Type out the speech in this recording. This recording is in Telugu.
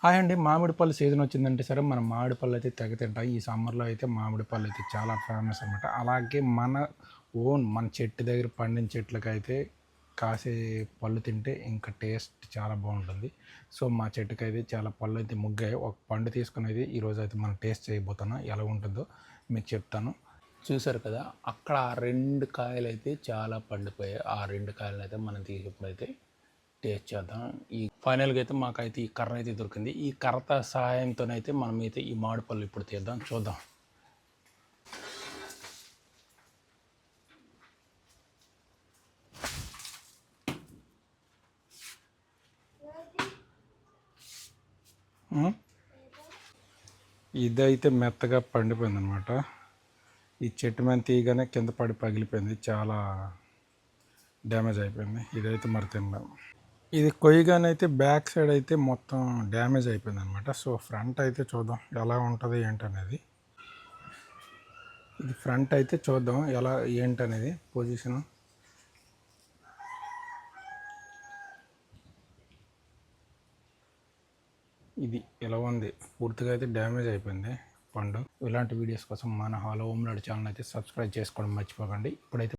హాయ్ అండి. మామిడి పళ్ళు సీజన్ వచ్చిందంటే సరే మనం మామిడి పళ్ళు అయితే తెగ తింటాం. ఈ సమ్మర్‌లో అయితే మామిడి పళ్ళు అయితే చాలా ఫేమస్ అనమాట. అలాగే మన చెట్టు దగ్గర పండిన చెట్లకైతే కాసే పళ్ళు తింటే ఇంకా టేస్ట్ చాలా బాగుంటుంది. సో, మా చెట్టుకైతే చాలా పళ్ళు అయితే ముగ్గాయి. ఒక పండు తీసుకొని అయితే ఈరోజు అయితే మనం టేస్ట్ చేయబోతున్నాం. ఎలా ఉంటుందో మీకు చెప్తాను. చూసారు కదా! అక్కడ ఆ 2 కాయలైతే చాలా పండిపోయాయి. ఆ 2 కాయలనైతే మనం తీసి ఇప్పుడైతే టేస్ట్ చేద్దాం. ఈ ఫైనల్గా అయితే మాకైతే ఈ కర్ర అయితే దొరికింది. ఈ కర్ర సహాయంతోనైతే మనం అయితే ఈ మామిడి పళ్ళు ఇప్పుడు తీద్దాం, చూద్దాం. ఇదైతే మెత్తగా పండిపోయింది అనమాట. ఈ చెట్టు మీద తీయగానే కింద పడి పగిలిపోయింది, చాలా డ్యామేజ్ అయిపోయింది. ఇదైతే మరి తినలేం. ఇది కొయ్యగానే అయితే బ్యాక్ సైడ్ అయితే మొత్తం డ్యామేజ్ అయిపోయింది అనమాట. సో ఫ్రంట్ అయితే చూద్దాం ఎలా ఉంటుంది ఏంటనేది. ఇది ఫ్రంట్ అయితే చూద్దాం ఎలా ఏంటనేది పొజిషను. ఇది ఎలా ఉంది, పూర్తిగా అయితే డ్యామేజ్ అయిపోయింది పండు. ఇలాంటి వీడియోస్ కోసం మన హలో హోమ్ ఛానల్ అయితే సబ్స్క్రైబ్ చేసుకోవడం మర్చిపోకండి. ఇప్పుడైతే